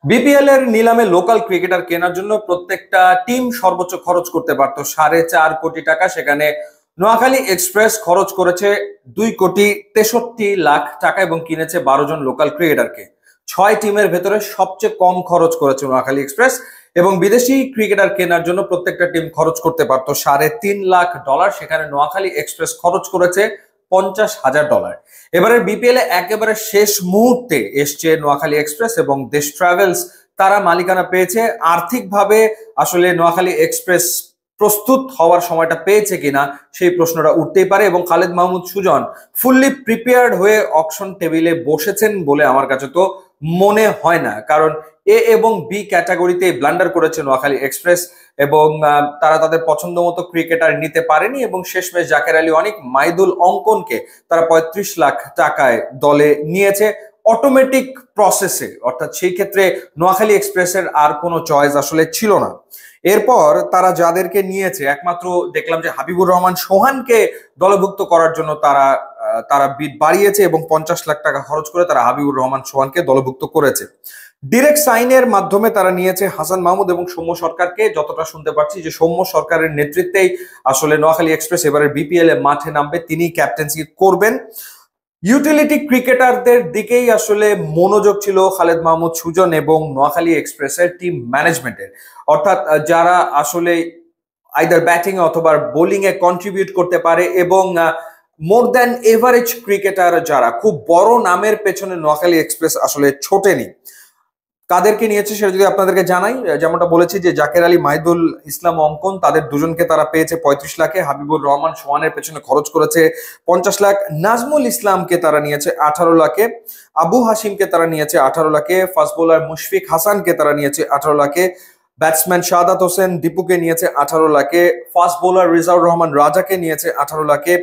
BPL এর নিলামে local cricketer কেনার জন্য প্রত্যেকটা টিম সর্বোচ্চ খরচ করতে পারতো 4.5 কোটি টাকা। সেখানে নোয়াখালী এক্সপ্রেস খরচ করেছে 2,63,00,000 টাকা এবং কিনেছে 12 জন লোকাল ক্রিকেটারকে। 6 টিমের ভেতরে সবচেয়ে কম খরচ করেছে নোয়াখালী এক্সপ্রেস এবং বিদেশি ক্রিকেটার কেনার জন্য প্রত্যেকটা টিম খরচ করতে পারতো $3.5 লাখ। সেখানে নোয়াখালী এক্সপ্রেস খরচ করেছে $50,000। এবারে বিপিএল এ একেবারে শেষ মুহূর্তে এসছে নোয়াখালী এক্সপ্রেস এবং দেশ ট্রাভেলস, তারা মালিকানা পেয়েছে। আর্থিকভাবে আসলে নোয়াখালী এক্সপ্রেস প্রস্তুত হওয়ার সময়টা পেয়েছে কিনা সেই প্রশ্নটা উঠতেই পারে এবং খালেদ মাহমুদ সুজন ফুললি প্রিপেয়ার্ড হয়ে অকশন টেবিলে বসেছেন বলে আমার কাছে তো মনে হয় না। কারণ এ এবং বি ক্যাটাগরিতে ব্লান্ডার করেছে নোয়াখালী এক্সপ্রেস এবং তারা তাদের পছন্দ মতো ক্রিকেটার নিতে পারেনি এবং শেষমেশ জাকের আলী অনেক, মাইদুল অঙ্কনকে তারা 35 লাখ টাকায় দলে নিয়েছে অটোমেটিক প্রসেসে। অর্থাৎ সেই ক্ষেত্রে নোয়াখালী এক্সপ্রেসের আর কোনো চয়েস আসলে ছিল না। এরপর তারা যাদেরকে নিয়েছে, একমাত্র দেখলাম যে হাবিবুর রহমান সোহানকে দলভুক্ত করার জন্য তারা তারা বিড বাড়িয়েছে এবং 50 লাখ টাকা খরচ করে তারা হাবিবুর রহমান সোহানকে দলভুক্ত করেছে। ডিরেক্ট সাইনের মাধ্যমে তারা নিয়েছে হাসান মাহমুদ এবং সৌম্য সরকারকে। যতটা শুনতে পাচ্ছি যে সৌম্য সরকারের নেতৃত্বেই আসলে নোয়াখালী এক্সপ্রেস এবারে বিপিএল এ মাঠে নামবে, তিনি ক্যাপ্টেন্সি করবেন। ইউটিলিটি ক্রিকেটারদের দিকেই আসলে মনোযোগ ছিল খালেদ মাহমুদ সুজন এবং নোয়াখালী এক্সপ্রেসের টিম ম্যানেজমেন্টের। অর্থাৎ যারা আসলে আইদার ব্যাটিং অথবা বোলিং এ কন্ট্রিবিউট করতে পারে এবং মোর দ্যান এভারেজ ক্রিকেটার যারা, খুব বড় নামের পেছনে নোয়াখালী এক্সপ্রেস আসলে ছোটেনি। কাদেরকে নিয়েছে সেটা যদি আপনাদেরকে জানাই, যেমনটা বলেছি যে জাকের আলী, মাহিদুল ইসলাম অঙ্কন, তাদের দুজনকে তারা পেয়েছে 35 লাখে। হাবিবুর রহমান সোহানের পেছনে খরচ করেছে 50 লাখ। নাজমুল ইসলামকে তারা নিয়েছে 18 লাখে। আবু হাসিমকে তারা নিয়েছে 18 লাখে। ফাস্ট বোলার মুশফিক হাসানকে তারা নিয়েছে 18 লাখে। ব্যাটসম্যান শাহাদাত হোসেন দীপুকে নিয়েছে 18 লাখে। ফাস্ট বোলার রিজাউর রহমান রাজাকে নিয়েছে 18 লাখে।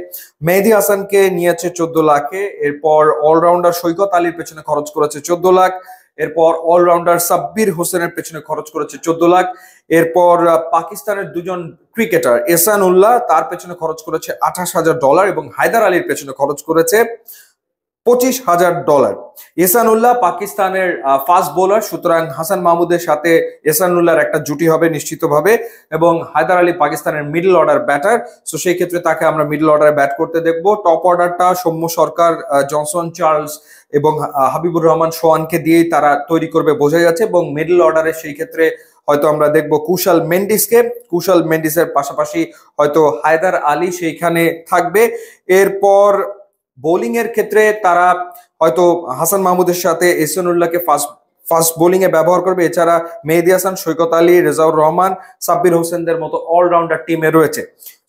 মেহেদি হাসানকে নিয়েছে 14 লাখে। এরপর অলরাউন্ডার সৈকত আলীর পেছনে খরচ করেছে 14 লাখ। এরপর অলরাউন্ডার সাব্বির হোসেনের পেছনে খরচ করেছে 14 লাখ। এরপর পাকিস্তানের দুজন ক্রিকেটার এহসান উল্লাহ, তার পেছনে খরচ করেছে $28,000 এবং হায়দার আলীর পেছনে খরচ করেছে $25,000। এহসান উল্লাহ পাকিস্তানের ফাস্ট বোলার, সুতরাং হাসান মাহমুদের সাথে এহসান উল্লাহর একটা জুটি হবে নিশ্চিতভাবে। এবং হায়দার আলী পাকিস্তানের মিডল অর্ডার ব্যাটার, সো সেই ক্ষেত্রে তাকে আমরা মিডল অর্ডারে ব্যাট করতে দেখবো। টপ অর্ডারটা সৌম্য সরকার, জনসন চার্লস এবং হাবিবুর রহমান সোহানকে দিয়েই তারা তৈরি করবে বোঝা যাচ্ছে। এবং মিডল অর্ডারে সেই ক্ষেত্রে হয়তো আমরা দেখবো কুশাল মেন্ডিসকে। কুশাল মেন্ডিসের পাশাপাশি হয়তো হায়দার আলী সেইখানে থাকবে। এরপর বোলিং এর ক্ষেত্রে তারা হয়তো হাসান মাহমুদের সাথে এহসানুল্লাহকে ফাস্ট বোলিং এ ব্যবহার করবে। এছাড়া মেহেদি হাসান, সৈকত আলী, রেজাউর রহমান, সাব্বির হোসেনদের মতো অলরাউন্ডার টিমে রয়েছে।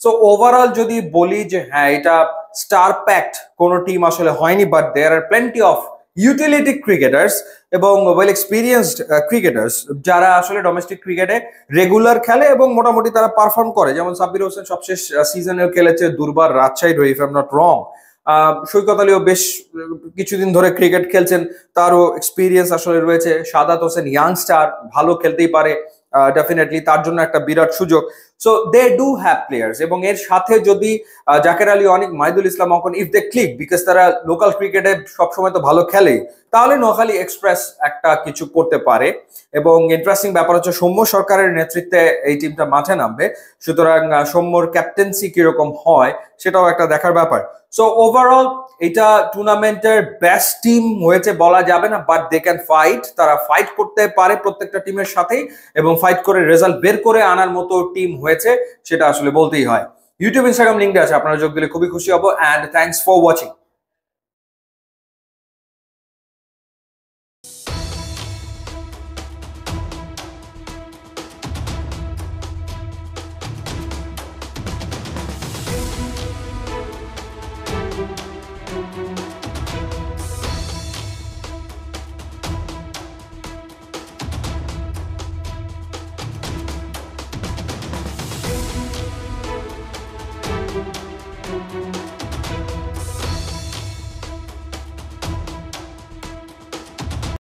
সো ওভারঅল যদি বলি যে হ্যাঁ, এটা স্টার প্যাকড কোনো টিম আসলে হয়নি, but there are plenty of utility cricketers এবং ওয়েল এক্সপিরিয়েন্সড ক্রিকেটার্স যারা আসলে ডোমেস্টিক ক্রিকেটে রেগুলার খেলে এবং মোটামুটি তারা পারফর্ম করে। যেমন সাব্বির হোসেন সবশেষ সিজনে খেলেছে দুর্বার রাজশাহীর হয়ে, if I am not wrong. Saikat আলীও বেশ কিছুদিন ধরে ক্রিকেট খেলছেন, তারও এক্সপিরিয়েন্স আসলে রয়েছে। শাহাদাত হোসেন ইয়াংস্টার, ভালো খেলতেই পারে, ডেফিনেটলি তার জন্য একটা বিরাট সুযোগ। So they do have players এবং এর সাথে যদি জাকের আলী, অনেক, মাহিদুল ইসলাম অঙ্কন, ইফ দে ক্লিক, বিকজ তারা লোকাল ক্রিকেটে সবসময় তো ভালো খেলেই, তাহলে নোয়াখালী এক্সপ্রেস একটা কিছু করতে পারে। এবং ইন্টারেস্টিং ব্যাপার হচ্ছে সৌম্য সরকারের নেতৃত্বে এই টিমটা মাঠে নামবে, সুতরাং সৌম্যর ক্যাপ্টেন্সি কিরকম হয় সেটাও একটা দেখার ব্যাপার। সো ওভারঅল এটা টুর্নামেন্টের বেস্ট টিম হয়েছে বলা যাবে না, বাট দে ক্যান ফাইট। তারা ফাইট করতে পারে প্রত্যেকটা টিমের সাথেই এবং ফাইট করে রেজাল্ট বের করে আনার মতো টিম হয়েছে, সেটা আসলে বলতেই হয়। ইউটিউব, ইনস্টাগ্রাম লিঙ্কটা আছে, আপনারা যোগ দিলে খুবই খুশি হব। And thanks for watching.